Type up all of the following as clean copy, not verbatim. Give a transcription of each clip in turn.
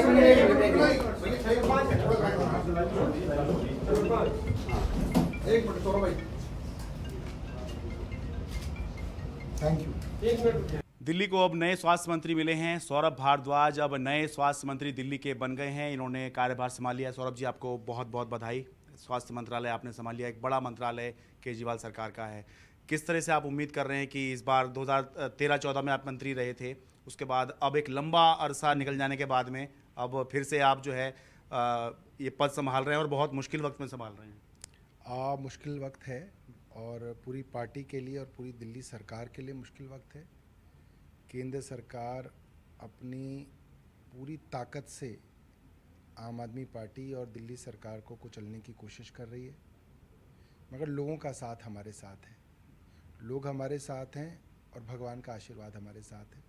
Thank you. Delhi को अब नए स्वास्थ्य मंत्री मिले हैं। सौरभ भारद्वाज अब नए स्वास्थ्य मंत्री दिल्ली के बन गए हैं। इन्होंने कार्यभार संभाल लिया है। सौरभ जी, आपको बहुत बहुत बधाई। स्वास्थ्य मंत्रालय आपने संभाल लिया, एक बड़ा मंत्रालय केजरीवाल सरकार का है। किस तरह से आप उम्मीद कर रहे हैं कि इस बार 2013-14 में आप मंत्री रहे थे, उसके बाद अब एक लंबा अरसा निकल जाने के बाद में अब फिर से आप जो है ये पद संभाल रहे हैं और बहुत मुश्किल वक्त में संभाल रहे हैं। मुश्किल वक्त है और पूरी पार्टी के लिए और पूरी दिल्ली सरकार के लिए मुश्किल वक्त है। केंद्र सरकार अपनी पूरी ताकत से आम आदमी पार्टी और दिल्ली सरकार को कुचलने की कोशिश कर रही है, मगर लोगों का साथ हमारे साथ है। लोग हमारे साथ हैं और भगवान का आशीर्वाद हमारे साथ है।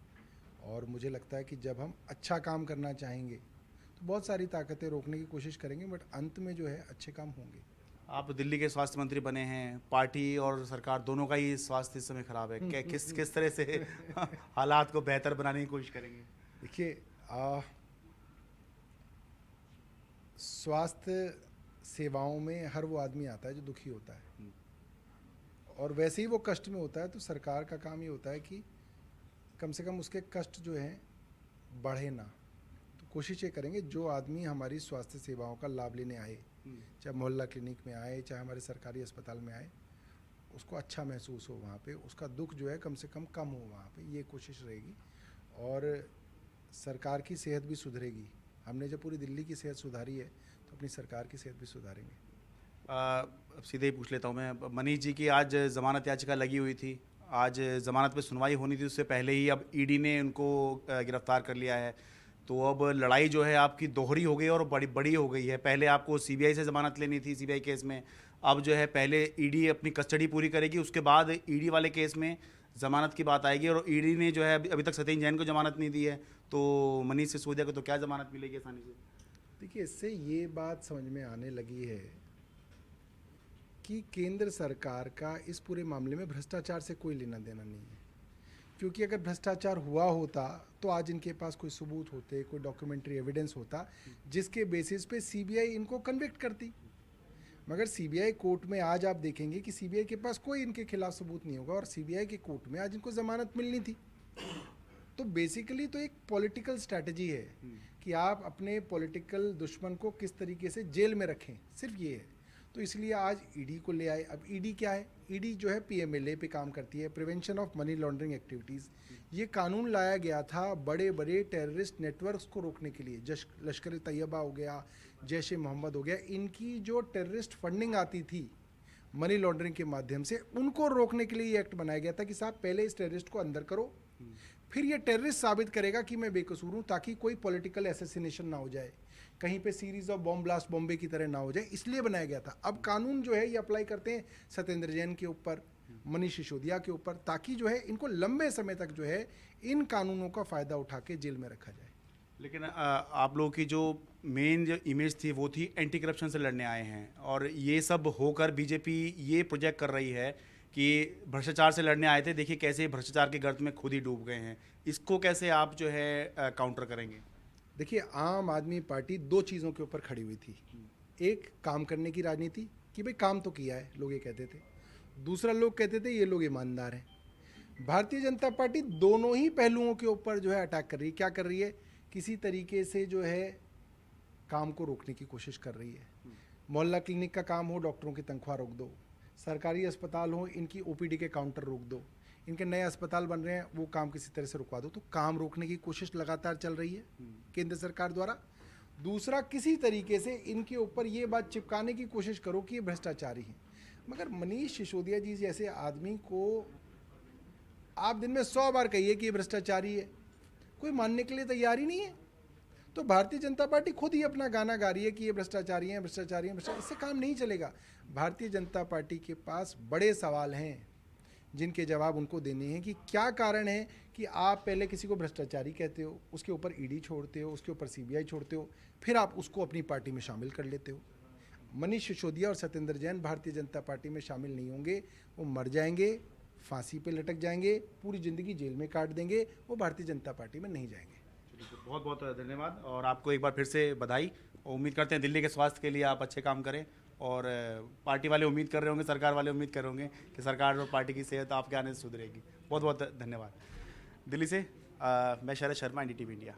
और मुझे लगता है कि जब हम अच्छा काम करना चाहेंगे तो बहुत सारी ताकतें रोकने की कोशिश करेंगे, बट अंत में जो है अच्छे काम होंगे। आप दिल्ली के स्वास्थ्य मंत्री बने हैं, पार्टी और सरकार दोनों का ही स्वास्थ्य इस समय खराब है। किस तरह से हालात को बेहतर बनाने की कोशिश करेंगे? देखिए, स्वास्थ्य सेवाओं में हर वो आदमी आता है जो दुखी होता है, और वैसे ही वो कष्ट में होता है, तो सरकार का काम ये होता है कि कम से कम उसके कष्ट जो हैं बढ़े ना। तो कोशिश ये करेंगे जो आदमी हमारी स्वास्थ्य सेवाओं का लाभ लेने आए, चाहे मोहल्ला क्लिनिक में आए, चाहे हमारे सरकारी अस्पताल में आए, उसको अच्छा महसूस हो वहाँ पे, उसका दुख जो है कम से कम हो वहाँ पे, ये कोशिश रहेगी। और सरकार की सेहत भी सुधरेगी। हमने जब पूरी दिल्ली की सेहत सुधारी है तो अपनी सरकार की सेहत भी सुधारेंगे। अब सीधे ही पूछ लेता हूँ मैं, मनीष जी की आज जमानत याचिका लगी हुई थी, आज जमानत पे सुनवाई होनी थी, उससे पहले ही अब ईडी ने उनको गिरफ्तार कर लिया है। तो अब लड़ाई जो है आपकी दोहरी हो गई और बड़ी बड़ी हो गई है। पहले आपको सीबीआई से ज़मानत लेनी थी सीबीआई केस में, अब जो है पहले ईडी अपनी कस्टडी पूरी करेगी, उसके बाद ईडी वाले केस में ज़मानत की बात आएगी। और ईडी ने जो है अभी तक सत्येंद्र जैन को ज़मानत नहीं दी है, तो मनीष सिसोदिया को तो क्या ज़मानत मिलेगी आसानी से? देखिए, इससे ये बात समझ में आने लगी है कि केंद्र सरकार का इस पूरे मामले में भ्रष्टाचार से कोई लेना देना नहीं है। क्योंकि अगर भ्रष्टाचार हुआ होता तो आज इनके पास कोई सबूत होते, कोई डॉक्यूमेंट्री एविडेंस होता जिसके बेसिस पे सीबीआई इनको कन्विक्ट करती। मगर सीबीआई कोर्ट में आज आप देखेंगे कि सीबीआई के पास कोई इनके खिलाफ सबूत नहीं होगा, और सीबीआई के कोर्ट में आज इनको जमानत मिलनी थी। तो बेसिकली तो एक पॉलिटिकल स्ट्रैटेजी है कि आप अपने पॉलिटिकल दुश्मन को किस तरीके से जेल में रखें, सिर्फ ये है। तो इसलिए आज ईडी को ले आए। अब ईडी क्या है? ईडी जो है पीएमएलए पे काम करती है, prevention of money laundering activities. ये कानून लाया गया था बड़े बड़े टेररिस्ट नेटवर्क्स को रोकने के लिए। लश्कर तैयबा हो गया, जैश ए मोहम्मद हो गया, इनकी जो टेररिस्ट फंडिंग आती थी मनी लॉन्ड्रिंग के माध्यम से, उनको रोकने के लिए ये एक्ट बनाया गया था कि साहब पहले इस टेररिस्ट को अंदर करो, फिर ये टेररिस्ट साबित करेगा कि मैं बेकसूर हूँ, ताकि कोई पॉलिटिकल एसेसिनेशन ना हो जाए, कहीं पे series of bomb blast Bombay की तरह ना हो जाए, इसलिए बनाया गया था। अब कानून जो है ये अप्लाई करते हैं सत्येंद्र जैन के ऊपर, मनीष सिसोदिया के ऊपर, ताकि जो है इनको लंबे समय तक जो है इन कानूनों का फ़ायदा उठा के जेल में रखा जाए। लेकिन आप लोगों की जो मेन जो इमेज थी वो थी एंटी करप्शन से लड़ने आए हैं, और ये सब होकर बीजेपी ये प्रोजेक्ट कर रही है कि भ्रष्टाचार से लड़ने आए थे। देखिए कैसे भ्रष्टाचार के गर्त में खुद ही डूब गए हैं। इसको कैसे आप जो है काउंटर करेंगे? देखिए, आम आदमी पार्टी दो चीज़ों के ऊपर खड़ी हुई थी। एक, काम करने की राजनीति कि भाई काम तो किया है, लोग ये कहते थे। दूसरा, लोग कहते थे ये लोग ईमानदार हैं। भारतीय जनता पार्टी दोनों ही पहलुओं के ऊपर जो है अटैक कर रही है। क्या कर रही है? किसी तरीके से जो है काम को रोकने की कोशिश कर रही है। मोहल्ला क्लिनिक का काम हो, डॉक्टरों की तनख्वाह रोक दो। सरकारी अस्पताल हो, इनकी ओपीडी के काउंटर रोक दो। इनके नए अस्पताल बन रहे हैं, वो काम किसी तरह से रुकवा दो। तो काम रोकने की कोशिश लगातार चल रही है केंद्र सरकार द्वारा। दूसरा, किसी तरीके से इनके ऊपर ये बात चिपकाने की कोशिश करो कि ये भ्रष्टाचारी हैं। मगर मनीष सिसोदिया जी जैसे आदमी को आप दिन में 100 बार कहिए कि ये भ्रष्टाचारी है, कोई मानने के लिए तैयार ही नहीं है। तो भारतीय जनता पार्टी खुद ही अपना गाना गा रही है कि ये भ्रष्टाचारी हैं, भ्रष्टाचारी हैं, भ्रष्टाचारी। इससे काम नहीं चलेगा। भारतीय जनता पार्टी के पास बड़े सवाल हैं जिनके जवाब उनको देने हैं कि क्या कारण है कि आप पहले किसी को भ्रष्टाचारी कहते हो, उसके ऊपर ईडी छोड़ते हो, उसके ऊपर सीबीआई छोड़ते हो, फिर आप उसको अपनी पार्टी में शामिल कर लेते हो। मनीष सिसोदिया और सत्येंद्र जैन भारतीय जनता पार्टी में शामिल नहीं होंगे। वो मर जाएंगे, फांसी पे लटक जाएंगे, पूरी ज़िंदगी जेल में काट देंगे, वो भारतीय जनता पार्टी में नहीं जाएंगे। बहुत बहुत धन्यवाद और आपको एक बार फिर से बधाई और उम्मीद करते हैं दिल्ली के स्वास्थ्य के लिए आप अच्छे काम करें और पार्टी वाले उम्मीद कर रहे होंगे, सरकार वाले उम्मीद कर रहे होंगे कि सरकार और पार्टी की सेहत आपके आने से सुधरेगी। बहुत बहुत धन्यवाद। दिल्ली से मैं शरद शर्मा, NDTV इंडिया।